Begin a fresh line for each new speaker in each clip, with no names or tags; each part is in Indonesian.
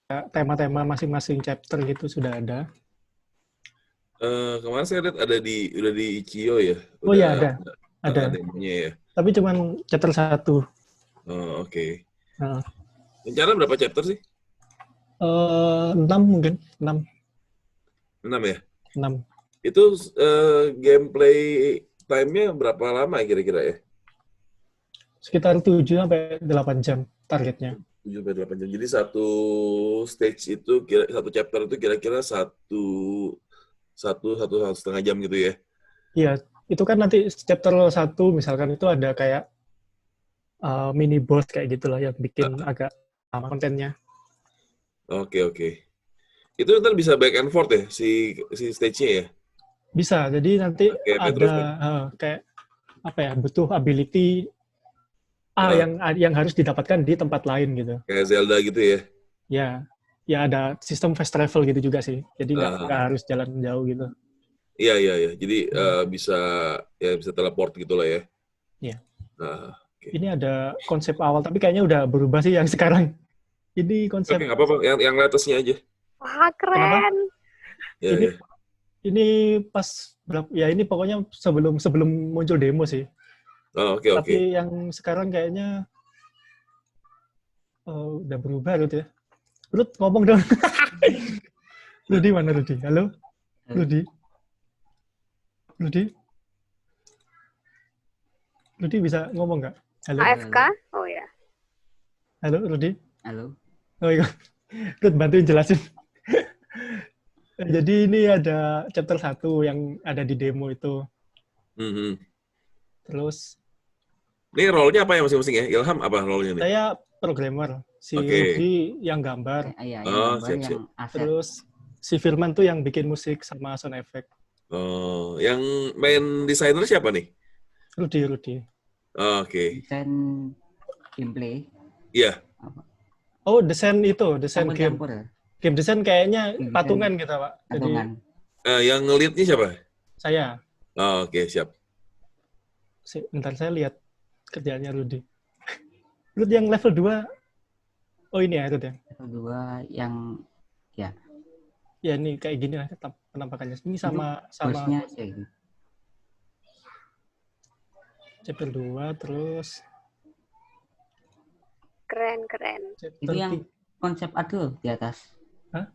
tema-tema masing-masing chapter gitu sudah ada.
Kemarin saya lihat udah di Ichio ya,
Oh iya
udah
ada.
demonya ya.
Tapi cuman chapter 1.
Oh, oke.
Nah,
Rencana berapa chapter sih?
6 mungkin, 6.
6 ya?
6.
Itu gameplay time-nya berapa lama kira-kira ya?
Sekitar 7 sampai 8 jam targetnya.
7 sampai 8 jam. Jadi satu stage itu, satu chapter itu kira-kira satu setengah jam gitu ya?
Iya, itu kan nanti chapter 1 misalkan itu ada kayak mini boss kayak gitulah yang bikin agak lama kontennya.
Oke, oke. Itu ntar bisa back and forth ya, si stage-nya ya?
Bisa, jadi nanti
Kayak
ada
Metroid.
kayak apa ya, butuh ability A
Ah,
yang harus didapatkan di tempat lain gitu.
kayak Zelda gitu ya?
Ya, ya ada sistem fast travel gitu juga sih. Jadi nggak
Ah,
harus jalan jauh gitu.
iya, iya, iya. Jadi
Hmm,
bisa teleport gitu lah ya.
ya.
Oke.
Ini ada konsep awal, tapi kayaknya udah berubah sih yang sekarang. Ini
Oke,
konsep
nggak apa-apa. Yang latest-nya aja.
Wah,
kenapa?
keren.
Ya,
Ini
ya.
ini pas berapa? Ya ini pokoknya sebelum sebelum muncul demo sih.
Oh, oke, oke.
Tapi yang sekarang kayaknya udah berubah gitu ya. Rud ngomong dong. Rudi mana Rudi? Halo? Rudi? Rudi? Rudi bisa ngomong nggak? Halo?
AFK? Oh ya.
Halo Rudi?
Halo.
Oh iya. Rud bantuin jelasin. Jadi ini ada chapter 1 yang ada di demo itu.
Mhm.
Terus
Ini role-nya apa ya masing-masing ya? Ilham apa role-nya nih?
saya programmer, si
Oke.
Rudi yang gambar,
Iya,
Oh,
yang gambar,
siap, siap.
yang aset.
terus si Firman tuh yang bikin musik sama sound effect.
Oh, yang main desainer siapa nih?
Rudi.
Oh, oke.
Desain gameplay.
Iya.
Apa?
Oh, desain game.
Campur-campur.
Game desain kayaknya
Game design
patungan gitu, Pak. Jadi
patungan.
Yang nge-lead-nya siapa?
saya,
Oh, oke, siap.
bentar saya lihat kerjaannya Rudi. Rudi yang level 2, oh ini ya Rudi ya?
Level 2 yang ya.
Ya ini kayak gini lah penampakannya. Ini sama
Bosnya ya gitu.
chapter 2, terus
Keren.
chapter
Itu yang
3.
konsep adu di atas.
Hah?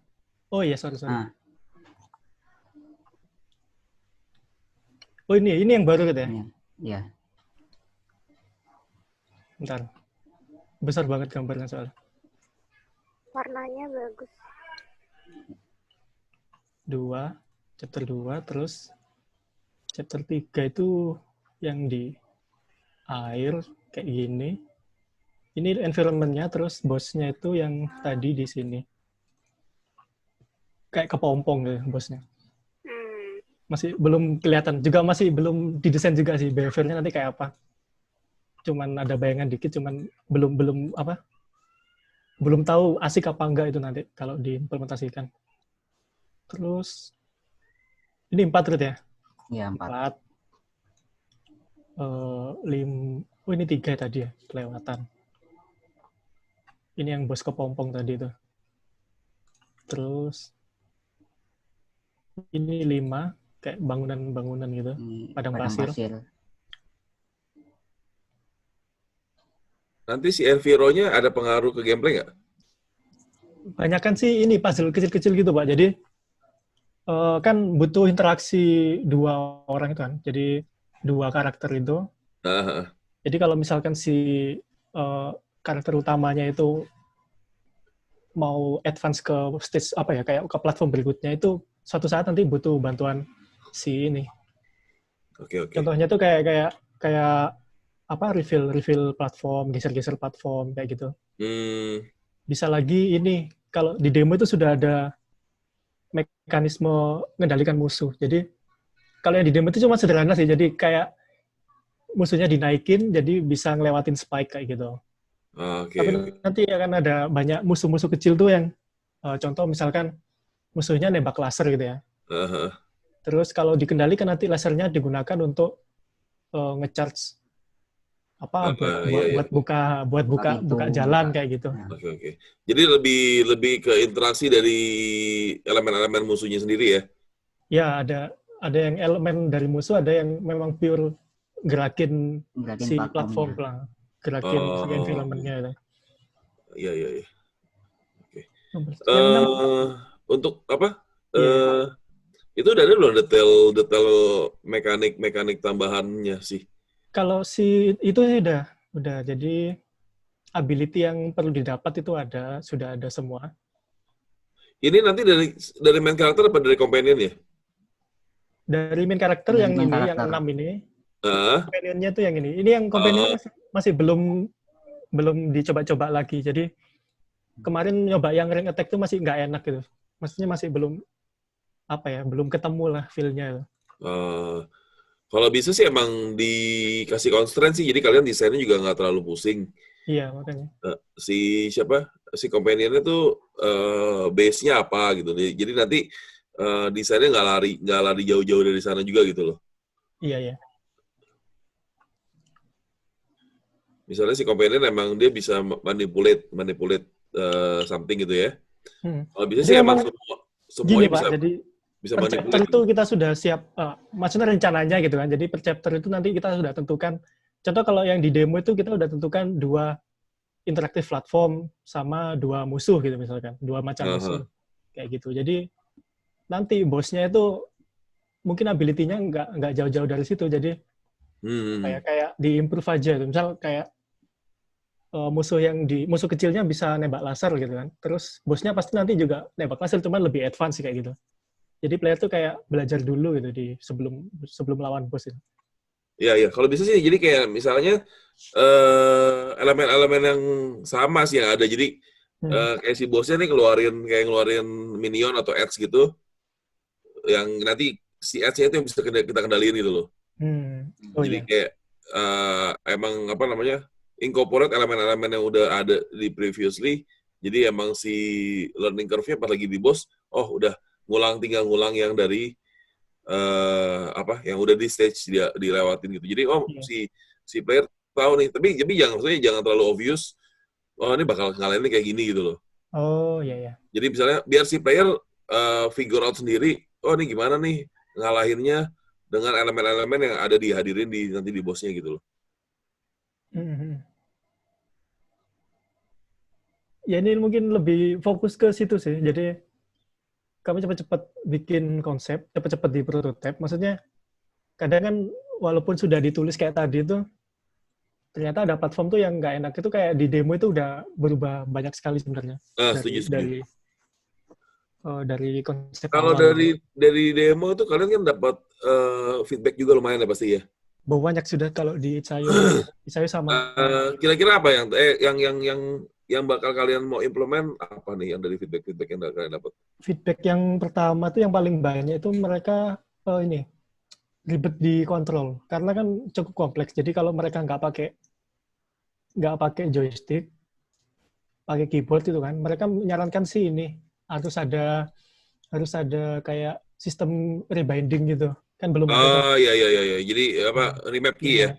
Oh iya, sorry.
Nah,
Oh ini yang baru gitu ya?
ini ya.
Bentar. Besar banget gambarnya soal.
Warnanya bagus.
2, chapter 2, terus chapter 3 itu yang di air kayak gini. Ini environment-nya, terus bosnya itu yang tadi di sini. Kayak kepompong gitu bosnya. Masih belum kelihatan, juga masih belum didesain juga sih behavior-nya nanti kayak apa. Cuman ada bayangan dikit, cuman belum tahu asik apa enggak itu nanti kalau diimplementasikan. Terus ini 4 Rut ya?
Iya, 4.
5. Oh ini 3 tadi ya, kelewatan. Ini yang bos kepompong tadi itu. Terus ini 5, kayak bangunan-bangunan gitu.
Ini
Padang pasir.
Nanti si Enviro-nya ada pengaruh ke gameplay nggak?
Banyakan sih ini puzzle kecil-kecil gitu, Pak. Jadi kan butuh interaksi 2 orang itu kan. Jadi 2 karakter itu. Jadi kalau misalkan si karakter utamanya itu mau advance ke stage apa ya, kayak ke platform berikutnya, itu suatu saat nanti butuh bantuan si ini.
Oke.
Contohnya tuh kayak apa, reveal platform, geser platform kayak gitu. Bisa lagi ini, kalau di demo itu sudah ada mekanisme mengendalikan musuh. Jadi kalau yang di demo itu cuma sederhana sih. Jadi kayak musuhnya dinaikin, jadi bisa ngelewatin spike kayak gitu. Tapi nanti akan ada banyak musuh-musuh kecil tuh yang contoh misalkan musuhnya nembak laser gitu ya. Terus kalau dikendalikan nanti lasernya digunakan untuk nge-charge apa
iya, iya.
buat buka jalan kayak gitu.
Oke. Jadi lebih ke interaksi dari elemen-elemen musuhnya sendiri ya?
Ya, ada yang elemen dari musuh, ada yang memang pure gerakin si platform lah, gerakin si environment-nya.
Iya. Oke.
Yang nama,
Untuk apa?
Iya.
Itu udah ada belum detail mekanik tambahannya sih?
Kalau si itu udah. Jadi ability yang perlu didapat itu sudah ada semua.
Ini nanti dari main karakter apa dari companion ya?
Dari main karakter yang ini, yang 6 ini. Companion-nya tuh yang ini. Ini yang companion masih belum dicoba-coba lagi. Jadi kemarin nyoba yang ring attack tuh masih nggak enak gitu. Maksudnya masih belum belum ketemu lah feel-nya.
Kalau bisa sih emang dikasih constraint sih, jadi kalian desainnya juga nggak terlalu pusing.
Iya, makanya.
Si companion-nya tuh base-nya apa gitu. Jadi nanti desainnya nggak lari jauh-jauh dari sana juga gitu loh.
Iya.
Misalnya si companion emang dia bisa manipulate something gitu ya. Kalau bisa sih emang semuanya
gini, Pak, jadi
bisa
per chapter itu kita sudah siap, maksudnya rencananya gitu kan. Jadi per chapter itu nanti kita sudah tentukan. Contoh kalau yang di demo itu kita sudah tentukan 2 interaktif platform sama 2 musuh gitu misalkan, 2 macam musuh kayak gitu. Jadi nanti bosnya itu mungkin ability-nya nggak jauh-jauh dari situ. Jadi kayak di-improve aja. Misal kayak musuh kecilnya bisa nembak laser gitu kan. Terus bosnya pasti nanti juga nembak laser, cuman lebih advance kayak gitu. Jadi player tuh kayak belajar dulu gitu sebelum lawan bos itu.
Iya. Kalau bisa sih, jadi kayak misalnya elemen-elemen yang sama sih yang ada. Jadi kayak si bosnya nih ngeluarin minion atau edge gitu, yang nanti si edge-nya itu yang bisa kita kendaliin gitu loh. Jadi kayak emang incorporate elemen-elemen yang udah ada di previously. Jadi emang si learning curve-nya pas lagi di boss, udah tinggal ngulang yang dari yang udah di stage dia dilewatin gitu. Jadi si player tahu nih, tapi jangan terlalu obvious. Ini bakal ngalahin kayak gini gitu loh.
Iya.
Jadi misalnya biar si player figure out sendiri, ini gimana nih ngalahinnya dengan elemen-elemen yang ada dihadirin nanti di bosnya gitu loh.
Ya ini mungkin lebih fokus ke situ sih. Jadi kami cepat-cepat bikin konsep, cepat-cepat di prototype. Maksudnya kadang kan walaupun sudah ditulis kayak tadi itu, ternyata ada platform tuh yang nggak enak. Itu kayak di demo itu udah berubah banyak sekali sebenarnya.
Setuju.
Dari konsep
kalau
awal.
Dari demo itu kalian kan dapat feedback juga lumayan ya pasti ya?
Banyak sudah kalau di Itch.io sama.
Kira-kira apa yang bakal kalian mau implement apa nih yang dari feedback yang kalian dapat?
Feedback yang pertama tuh yang paling banyak itu mereka ribet di kontrol karena kan cukup kompleks. Jadi kalau mereka nggak pakai joystick, pakai keyboard itu kan, mereka menyarankan sih ini harus ada kayak sistem rebinding gitu kan belum ada.
Iya. Jadi remap key ya?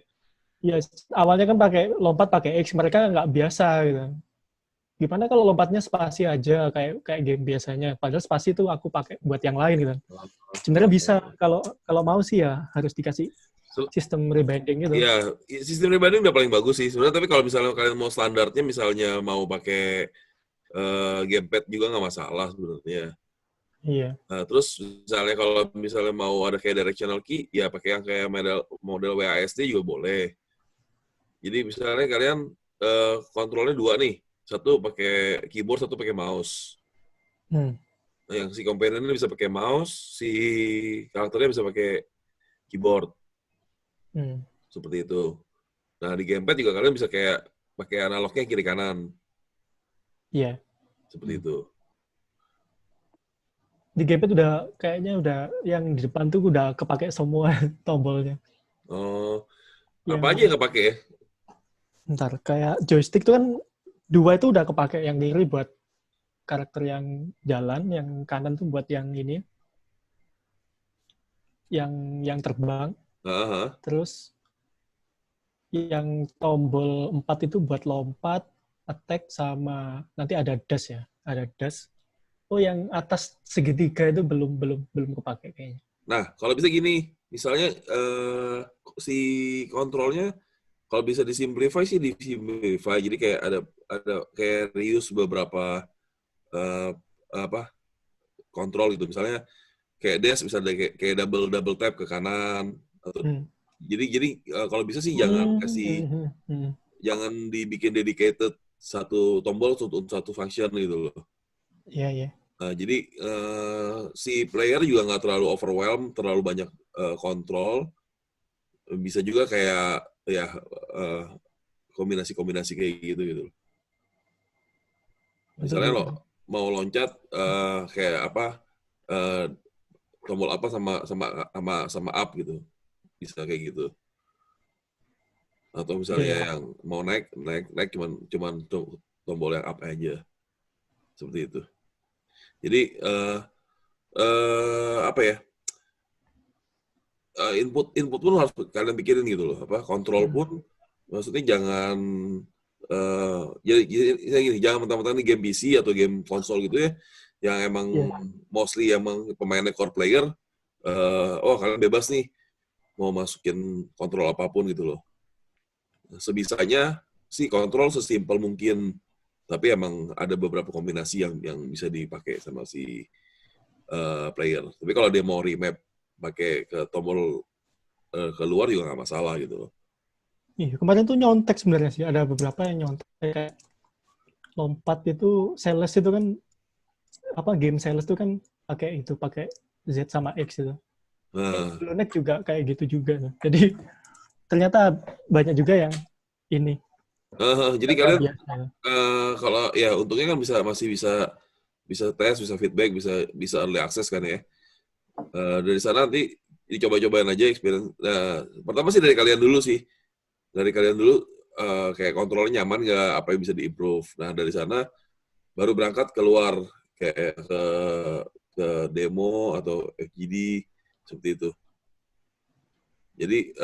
Iya, awalnya kan lompat pakai X, mereka nggak biasa gitu. Gimana kalau lompatnya spasi aja kayak game biasanya? Padahal spasi itu aku pakai buat yang lain gitu. Sebenarnya bisa kalau mau sih ya harus dikasih sistem rebinding gitu.
Iya, sistem rebinding udah paling bagus sih sebenarnya. Tapi kalau misalnya kalian mau standarnya, misalnya mau pakai gamepad juga nggak masalah sebenarnya.
Iya.
Nah, terus kalau misalnya mau ada kayak directional key, ya pakai yang kayak model WASD juga boleh. Jadi misalnya kalian kontrolnya 2 nih. Satu pakai keyboard, satu pakai mouse. Nah, yang si companion ini bisa pakai mouse, si karakternya bisa pakai keyboard. Seperti itu. Nah, di gamepad juga kalian bisa kayak pakai analognya kiri kanan.
Iya.
Seperti itu.
Di gamepad kayaknya yang di depan tuh udah kepake semua tombolnya.
Apa aja yang kepake ya?
Ntar, kayak joystick tuh kan 2 itu udah kepake, yang kiri buat karakter yang jalan, yang kanan tuh buat yang ini, yang terbang. Terus yang tombol 4 itu buat lompat, attack, sama nanti ada dash ya. Ada dash. Oh, yang atas segitiga itu belum kepake kayaknya.
Nah, kalau bisa gini, misalnya si kontrolnya kalau bisa disimplify sih disimplify. Jadi kayak ada kayak reuse beberapa kontrol gitu. Misalnya kayak dash bisa kayak double tap ke kanan atau jadi kalau bisa sih jangan dibikin dedicated satu tombol untuk satu function gitu loh.
Iya, iya.
Nah, jadi si player juga nggak terlalu overwhelm, terlalu banyak kontrol. Bisa juga kayak ya kombinasi-kombinasi kayak gitu. Misalnya lo mau loncat kayak apa tombol apa sama up gitu, bisa kayak gitu. Atau misalnya yang mau naik cuman tombol yang up aja, seperti itu. Jadi apa ya? Input pun harus kalian pikirin gitu loh. Kontrol pun maksudnya jangan jadi gini, jangan mentang-mentang ini game PC atau game konsol gitu ya, yang emang mostly emang pemainnya core player. Kalian bebas nih mau masukin kontrol apapun gitu loh. Sebisanya sih kontrol sesimpel mungkin, tapi emang ada beberapa kombinasi yang bisa dipakai sama si player. Tapi kalau dia mau remap pakai ke tombol keluar juga nggak masalah gitu loh.
Iya, kemarin tuh nyontek sebenarnya sih, ada beberapa yang nyontek kayak lompat itu Celeste itu kan game Celeste itu kan pakai Z sama X itu. Lunet juga kayak gitu juga. Jadi ternyata banyak juga yang ini.
Jadi kalian kalau ya untungnya kan masih bisa tes, bisa feedback, bisa early access kan ya. Dari sana nanti dicoba-cobain aja experience. Pertama sih dari kalian dulu sih. Dari kalian dulu kayak kontrolnya nyaman nggak, apa yang bisa diimprove. Nah dari sana baru berangkat keluar kayak ke demo atau FGD seperti itu. Jadi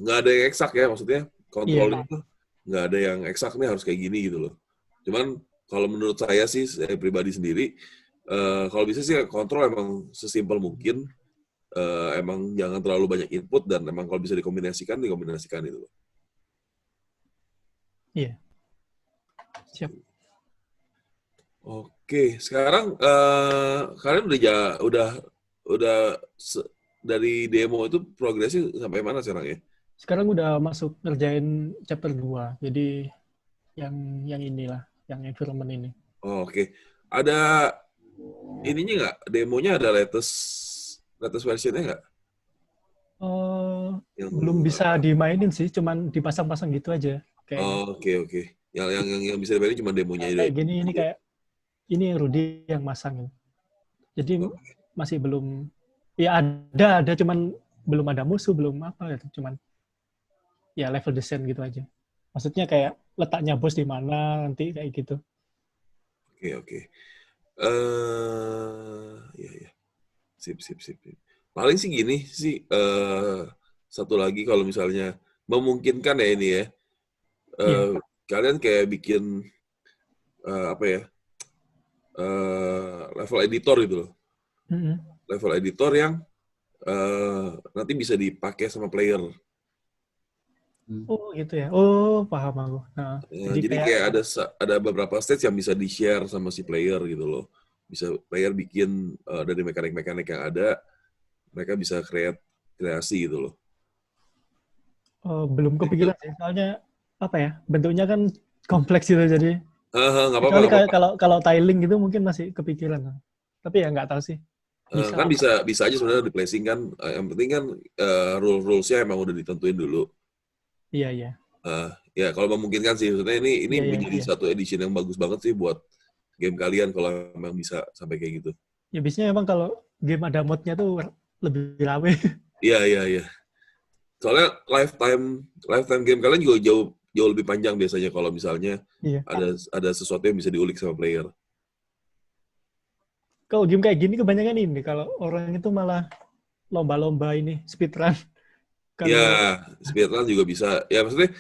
nggak ada yang eksak ya, maksudnya kontrol itu nggak ada yang eksak nih harus kayak gini gitu loh. Cuman kalau menurut saya sih, saya pribadi sendiri, kalau bisa sih kontrol emang sesimpel mungkin, emang jangan terlalu banyak input, dan emang kalau bisa dikombinasikan itu loh.
Iya. Siap.
Oke, sekarang kalian udah dari demo itu progresnya sampai mana sekarang ya?
Sekarang udah masuk ngerjain chapter 2. Jadi yang inilah, yang environment ini.
Oke. Ada ininya nggak? Demonya ada latest versionnya nggak?
Belum bisa dimainin sih, cuman dipasang-pasang gitu aja.
Oke. Yang bisa dimainin cuma demonya aja.
Kayak gini, ini kayak ini Rudy yang masang. Jadi masih belum, ya ada cuman belum ada musuh, belum apa gitu, cuman ya level desain gitu aja. Maksudnya kayak letaknya bos di mana nanti kayak gitu.
Oke. Ya. Sip. Paling sih gini sih, satu lagi kalau misalnya memungkinkan ya ini ya, kalian kayak bikin level editor gitu loh. Level editor yang nanti bisa dipakai sama player.
Oh gitu ya. Oh paham aku. Nah,
jadi kayak ada beberapa stage yang bisa di-share sama si player gitu loh. Bisa player bikin dari mekanik-mekanik yang ada, mereka bisa kreasi gitu loh.
Belum kepikiran sih, soalnya bentuknya kan kompleks gitu, jadi
nggak apa-apa.
Kalau tiling gitu mungkin masih kepikiran, tapi ya nggak tahu sih.
Kan bisa aja sebenarnya di placing kan. Yang penting kan rulesnya emang udah ditentuin dulu.
Iya.
Ya kalau memungkinkan sih, maksudnya ini menjadi satu edition yang bagus banget sih buat game kalian kalau memang bisa sampai kayak gitu.
Ya biasanya emang kalau game ada modnya tuh lebih rame.
Iya. Soalnya lifetime game kalian juga jauh lebih panjang biasanya kalau misalnya ada sesuatu yang bisa diulik sama player.
Kalau game kayak gini kebanyakan ini, kalau orang itu malah lomba-lomba ini speedrun. Kalau
speedrun juga bisa. Ya maksudnya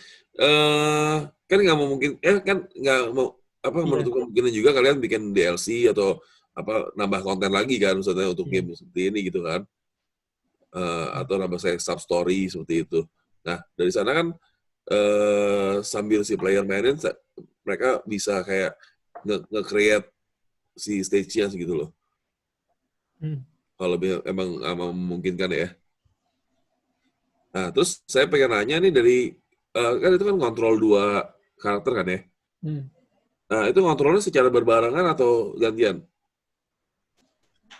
kan nggak mau mungkin kan nggak mau menutup kemungkinan juga kalian bikin DLC atau nambah konten lagi kan maksudnya untuk game seperti ini gitu kan. Atau nambah saya sub story seperti itu. Nah, dari sana kan sambil si player mainin mereka bisa kayak nge-create si stage-nya gitu loh. Kalau emang memungkinkan ya. Nah, terus saya pengen nanya nih dari kan itu kan kontrol 2 karakter kan ya. Nah, itu kontrolnya secara berbarengan atau gantian?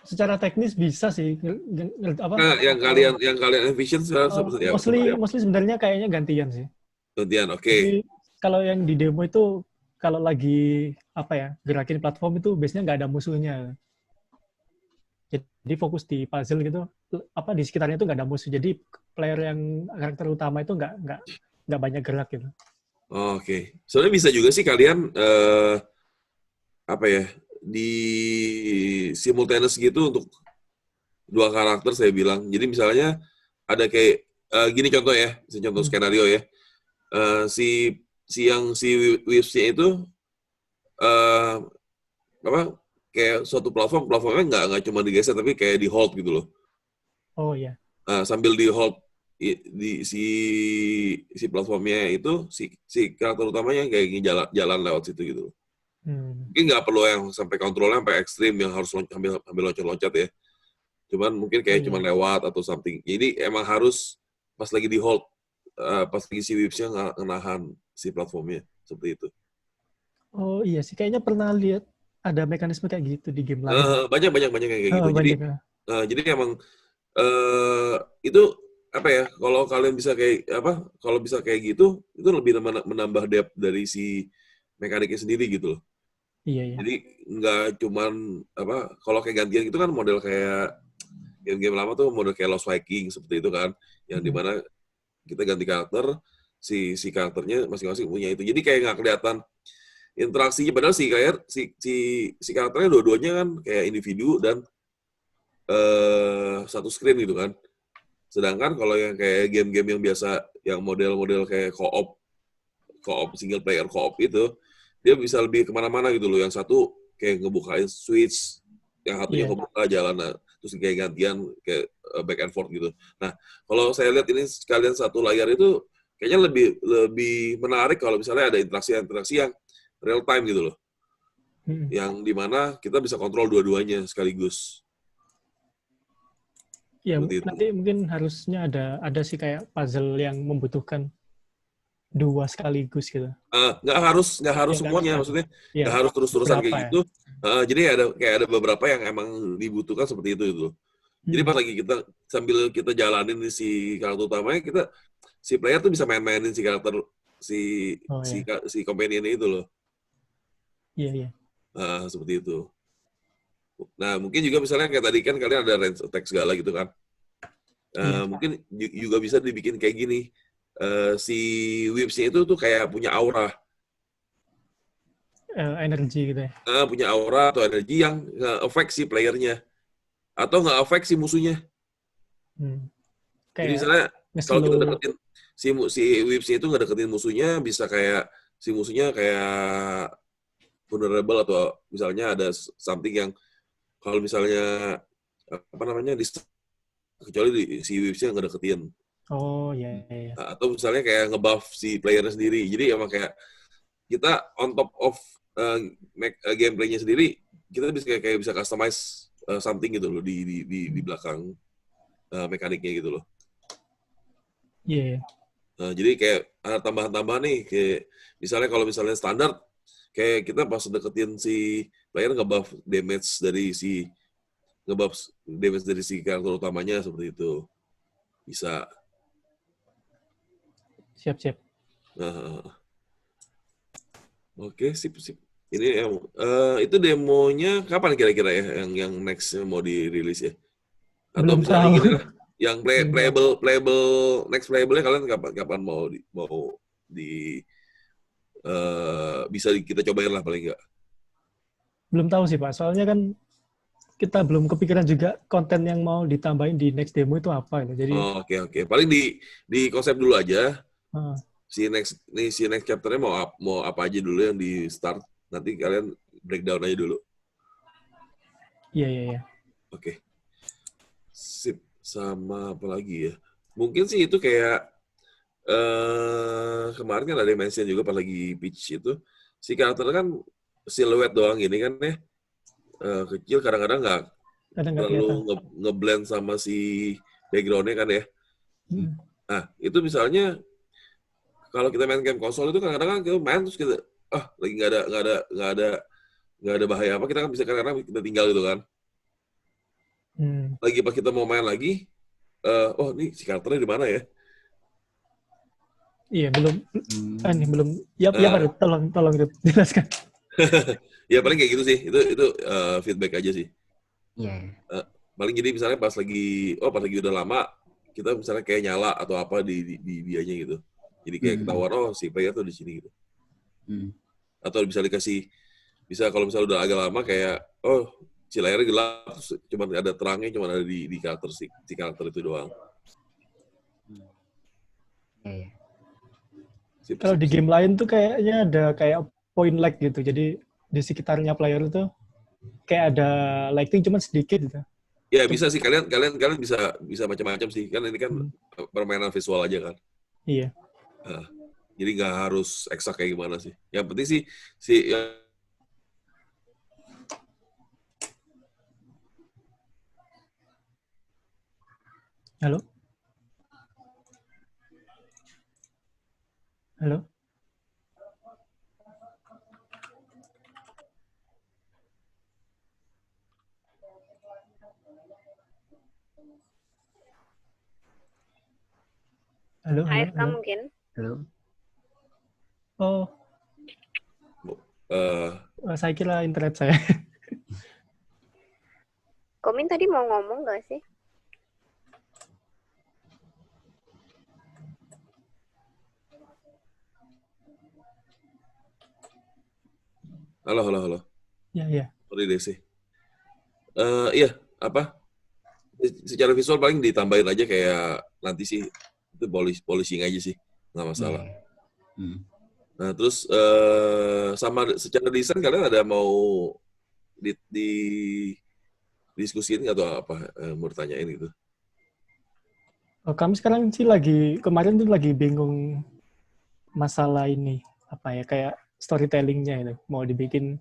Secara teknis bisa sih.
Nah, yang kalian envision seperti apa?
Mostly sebenarnya kayaknya gantian sih.
Gantian, oke.
Jadi kalau yang di demo itu kalau lagi gerakin platform itu biasanya nggak ada musuhnya. Jadi fokus di puzzle gitu, di sekitarnya itu nggak ada musuh. Jadi player yang karakter utama itu nggak banyak gerak gitu.
Oke. Sebenarnya bisa juga sih kalian di simultaneous gitu untuk 2 karakter saya bilang. Jadi misalnya ada kayak gini contoh ya, contoh skenario ya. Si Wisps-nya itu kayak suatu platformnya nggak cuma digeser tapi kayak di hold gitu loh.
Oh iya.
Sambil di hold di si platformnya itu si karakter utamanya kayak jalan lewat situ gitu. Mungkin nggak perlu yang sampai kontrolnya sampai ekstrim yang harus ambil loncat-loncat ya. Cuman mungkin kayak cuma lewat atau something. Jadi emang harus pas lagi di hold, pas lagi si Wisps-nya ngenahan si platformnya seperti itu.
Oh iya sih, kayaknya pernah lihat ada mekanisme kayak gitu di game lain.
Banyak kayak gitu. Jadi emang itu kalau kalian bisa kalau bisa kayak gitu itu lebih menambah depth dari si mekaniknya sendiri gitu loh.
Iya.
Jadi nggak cuman kalau kayak gantian gitu kan model kayak game-game lama tuh model kayak Lost Vikings seperti itu kan, yang dimana kita ganti karakter, si karakternya masing-masing punya itu. Jadi kayak nggak kelihatan interaksinya, padahal si karakternya dua-duanya kan kayak individu dan satu screen gitu kan. Sedangkan kalau yang kayak game-game yang biasa, yang model-model kayak co-op single player co-op itu, dia bisa lebih kemana-mana gitu loh. Yang satu kayak ngebukain switch, yang satunya kebuka jalan, terus kayak gantian kayak back and forth gitu. Nah, kalau saya lihat ini sekalian satu layar itu kayaknya lebih menarik kalau misalnya ada interaksi yang real time gitu loh. Yang dimana kita bisa kontrol dua-duanya sekaligus.
Ya, nanti mungkin harusnya ada sih kayak puzzle yang membutuhkan 2 sekaligus gitu.
Nggak harus semuanya, maksudnya nggak harus terus-terusan kayak gitu. Jadi ada beberapa yang emang dibutuhkan seperti itu. Jadi pas lagi sambil kita jalanin si karakter utamanya, si player tuh bisa main-mainin si karakter si companion itu loh.
Iya.
Seperti itu. Nah, mungkin juga misalnya kayak tadi kan kalian ada range attack segala gitu kan. Mungkin juga bisa dibikin kayak gini. Si Wisps-nya itu tuh kayak punya aura.
Energi gitu ya.
Punya aura atau energi yang nge-affect si playernya. Atau nge-affect si musuhnya. Jadi misalnya kalau kita deketin si Wisps-nya itu ngedeketin musuhnya, bisa kayak si musuhnya kayak vulnerable atau misalnya ada something yang kalau misalnya kecuali si Wisps-nya ngedeketin.
Oh iya.
Atau misalnya kayak nge-buff si playernya sendiri. Jadi emang kayak kita on top of gameplaynya sendiri, kita bisa customize something gitu loh di belakang mekaniknya gitu loh.
Iya.
Jadi kayak ada tambahan-tambahan nih, kayak misalnya kalau misalnya standar, kayak kita pas deketin si player nge-buff damage dari si karakter utamanya seperti itu. Bisa.
Siap.
Oke, sip. Ini itu demonya kapan kira-kira ya yang next mau dirilis ya? Atau
Belum tahu.
Gini, yang playable next playable-nya kalian kapan mau bisa kita cobain lah paling enggak?
Belum tahu sih Pak, soalnya kan kita belum kepikiran juga konten yang mau ditambahin di next demo itu apa gitu. Jadi
Oke. Paling di konsep dulu aja.
uh,
Si next chapter-nya mau apa aja dulu yang di start. Nanti kalian breakdown aja dulu.
iya.
Oke. Sip. Sama apa lagi ya? Mungkin sih itu kayak kemarin kan ada yang mention juga pas lagi pitch itu. Si karakter kan siluet doang gini kan ya. Kecil kadang-kadang nggak terlalu ngeblend sama si background-nya kan ya. Nah, itu misalnya kalau kita main game konsol itu kadang-kadang kita main terus kita lagi nggak ada bahaya apa, kita kan bisa kadang-kadang kita tinggal gitu kan. Lagi pas kita mau main lagi, nih si karakternya di mana ya?
Iya, belum. Belum. Ya baru tolong jelaskan.
Ya paling kayak gitu sih. Itu feedback aja sih.
Iya.
Paling jadi misalnya pas lagi udah lama kita misalnya kayak nyala atau apa di dianya gitu. Jadi kayak ketahuan si player tuh di sini gitu. Atau bisa kalau misalnya udah agak lama kayak si layarnya gelap, cuma ada terangnya, cuma ada di karakter si karakter itu doang.
Iya.
Kalau di game lain tuh kayaknya ada kayak point lag gitu. Jadi di sekitarnya player itu kayak ada lighting cuma sedikit gitu.
Ya bisa sih, kalian bisa macam-macam sih. Kan ini kan permainan visual aja kan.
Iya.
Jadi nggak harus eksak kayak gimana sih. Yang penting sih
Halo? Halo? Halo?
AFK mungkin.
Halo?
Saya kira internet saya.
Komin tadi mau ngomong nggak sih?
Halo.
Iya.
Sorry Desi. Iya, apa? Secara visual paling ditambahin aja kayak nanti sih itu polishing aja sih, nggak masalah. Nah terus sama secara desain kalian ada mau di diskusiin atau apa mau ditanyain gitu?
Kami sekarang sih kemarin tuh lagi bingung masalah ini apa ya, kayak storytelling-nya itu mau dibikin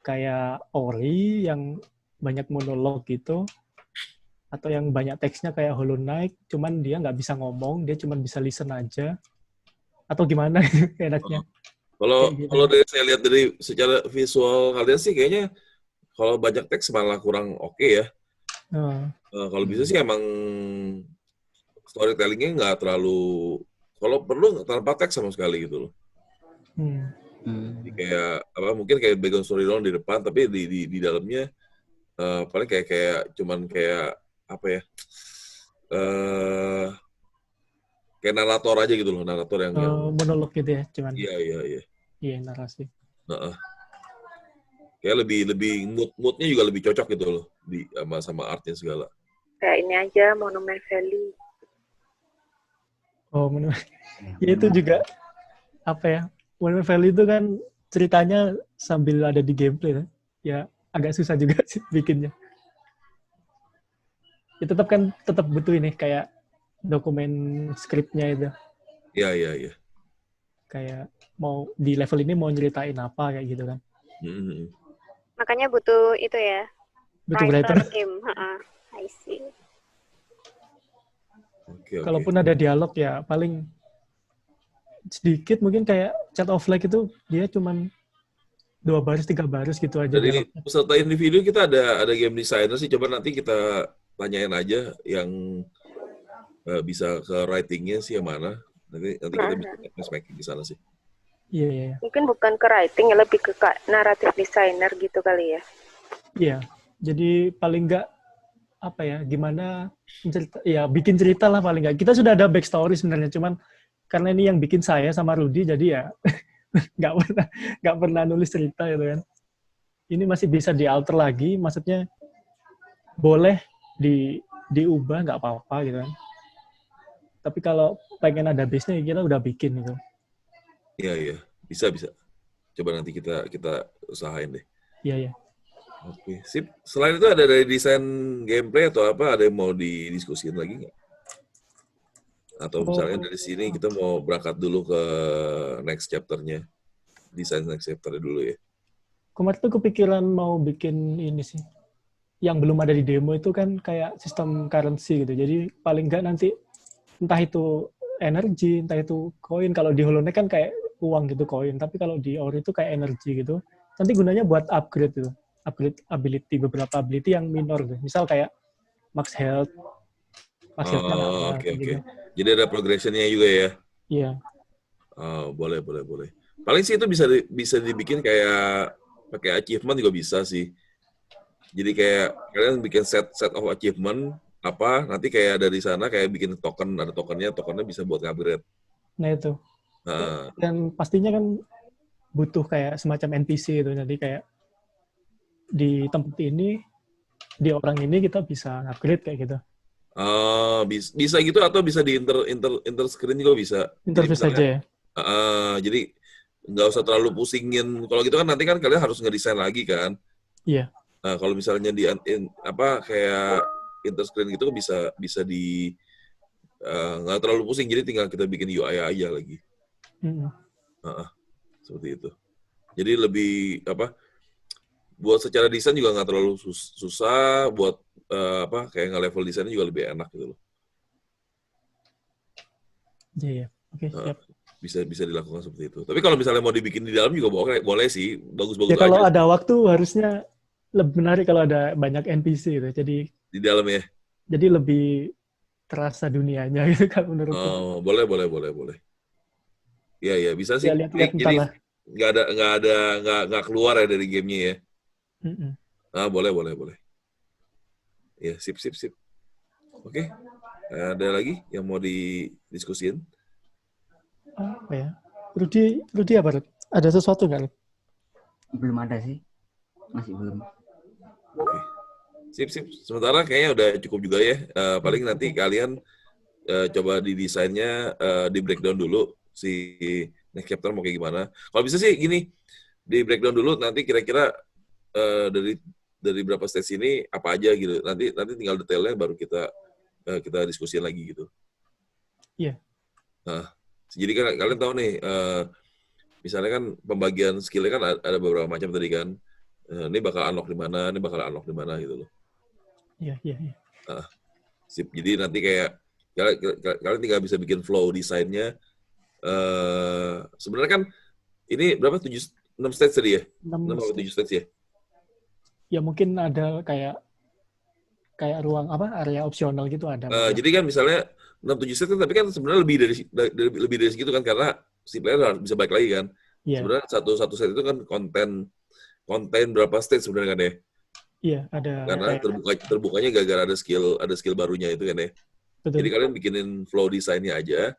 kayak ori yang banyak monolog gitu, atau yang banyak teksnya kayak Hollow Knight, cuman dia nggak bisa ngomong, dia cuman bisa listen aja, atau gimana enaknya?
Kalau dari saya lihat dari secara visual kalian sih kayaknya kalau banyak teks malah kurang oke ya. Kalau bisa sih emang storytellingnya nggak terlalu, kalau perlu tanpa teks sama sekali gitu loh. Jadi kayak apa, mungkin kayak background story doang di depan, tapi di dalamnya paling kayak cuman kayak apa ya, kayak narator aja gitu loh, narator yang
monolog gitu ya, cuman.
Iya,
narasi.
Kayak lebih moodnya juga lebih cocok gitu loh sama artnya segala.
Kayak ini aja Monument Valley.
Monument. Ya itu juga apa ya? Monument Valley itu kan ceritanya sambil ada di gameplay kan. Ya agak susah juga sih bikinnya. Ya tetap butuh ini kayak dokumen skripnya itu.
Iya.
Kayak mau di level ini mau nyeritain apa kayak gitu kan.
Makanya butuh itu ya.
Butuh writer.
Game. I see.
Okay.
Kalaupun ada dialog ya paling sedikit, mungkin kayak Chat of Flag itu dia cuman 2 baris 3 baris gitu aja.
Jadi peserta individu kita ada game designer sih, coba nanti kita tanyain aja yang bisa ke writing-nya sih yang mana. Nanti kita bisa matchmaking di sana sih.
Iya.
Mungkin bukan ke writing, lebih ke naratif designer gitu kali ya.
Iya. Jadi paling nggak apa ya, gimana cerita, ya bikin cerita lah paling nggak. Kita sudah ada backstory sebenarnya, cuman karena ini yang bikin saya sama Rudy, jadi ya nggak pernah nulis cerita gitu kan. Ini masih bisa dialter lagi, maksudnya boleh diubah nggak apa-apa gitu kan. Tapi kalau pengen ada base-nya kita udah bikin gitu.
Iya, bisa. Coba nanti kita usahain deh.
Iya.
Oke, sip. Selain itu ada dari desain gameplay atau apa, ada yang mau didiskusin lagi nggak? Atau misalnya dari sini kita mau berangkat dulu ke next chapter-nya. Desain next chapter dulu ya.
Kemarin tuh kepikiran mau bikin ini sih. Yang belum ada di demo itu kan kayak sistem currency gitu. Jadi paling nggak nanti entah itu energi, entah itu koin. Kalau di Hollow Knight kan kayak uang gitu koin. Tapi kalau di Ori itu kayak energi gitu. Nanti gunanya buat upgrade gitu. Upgrade ability, beberapa ability yang minor gitu. Misal kayak max health. Max health-nya nambah,
Oke.
gitu.
Jadi ada progression-nya juga ya?
Iya.
Oh, boleh. Paling sih itu bisa dibikin kayak pakai achievement juga bisa sih. Jadi kayak kalian bikin set of achievement apa nanti kayak dari sana kayak bikin token, ada tokennya bisa buat upgrade.
Nah itu. Dan pastinya kan butuh kayak semacam NPC itu. Jadi kayak di tempat ini, di orang ini kita bisa upgrade kayak gitu.
Bisa gitu atau bisa di inter screen juga bisa.
Interface aja ya?
Jadi nggak usah terlalu pusingin. Kalau gitu kan nanti kan kalian harus ngedesain lagi kan.
Iya.
Nah kalau misalnya kayak inter screen gitu bisa di nggak terlalu pusing. Jadi tinggal kita bikin UI aja lagi. Seperti itu. Jadi lebih buat secara desain juga nggak terlalu susah, buat kayak nge-level desainnya juga lebih enak gitu loh.
Iya. Oke, siap.
Bisa dilakukan seperti itu. Tapi kalau misalnya mau dibikin di dalam juga boleh sih, bagus-bagus
ya, kalau
aja.
ada waktu harusnya lebih menarik kalau ada banyak NPC gitu. Jadi
di dalam ya.
Jadi lebih terasa dunianya gitu kan menurutku.
Oh, boleh. Iya, bisa sih.
Ya, lihat
jadi nggak keluar ya dari gamenya ya. Boleh. Ya, sip. Oke. Ada lagi yang mau didiskusin?
Apa ya? Rudy apa, Rud? Ada sesuatu nggak, Rud?
Belum ada sih. Masih belum.
Oke. Sip. Sementara kayaknya udah cukup juga ya. Paling nanti kalian coba di desainnya di breakdown dulu si next chapter mau kayak gimana. Kalau bisa sih gini, di breakdown dulu nanti kira-kira dari berapa stage ini apa aja gitu. Nanti tinggal detailnya baru kita diskusiin lagi gitu.
Iya.
Jadi kan kalian tahu nih, misalnya kan pembagian skillnya kan ada beberapa macam tadi kan. Ini bakal unlock di mana, gitu loh.
Iya.
Sip. Jadi nanti kayak kalian tinggal bisa bikin flow desainnya. Sebenarnya kan ini berapa? 6 stage tadi ya? 6 atau 7 stage ya?
Ya mungkin ada kayak ruang area opsional gitu ada.
Jadi kan misalnya 6-7 stage tapi kan sebenarnya lebih dari segitu kan karena si player harus bisa balik lagi kan. Yeah. Sebenarnya satu set itu kan konten berapa stage sebenarnya kan ya?
Iya, ada.
Karena terbukanya gara-gara ada skill barunya itu kan ya. Betul. Jadi kalian bikinin flow desainnya aja.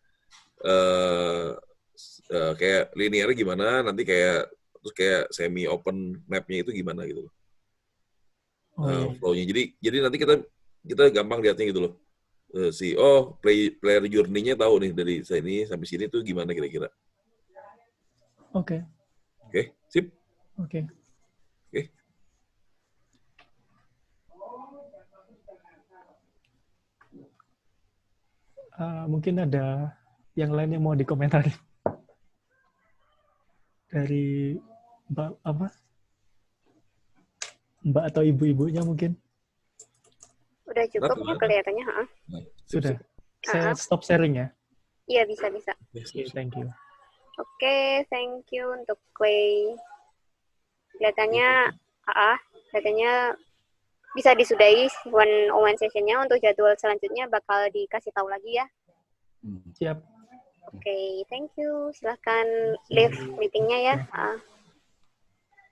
Kayak linearnya gimana, nanti terus kayak semi open map-nya itu gimana gitu loh. Flow-nya. Jadi nanti kita gampang lihatnya gitu loh. Player journey-nya tahu nih dari sini sampai sini tuh gimana kira-kira.
Oke,
sip.
Oke. Mungkin ada yang lain yang mau dikomentari dari Mbak atau ibu-ibunya mungkin.
Udah cukup ya kelihatannya,
Sudah. Saya stop sharing ya.
Iya, bisa.
Okay, thank you.
Oke, thank you untuk Clay. Kelihatannya bisa disudahi one-on-one session-nya. Untuk jadwal selanjutnya bakal dikasih tahu lagi ya.
Siap.
Oke, thank you. Silahkan leave meeting-nya ya.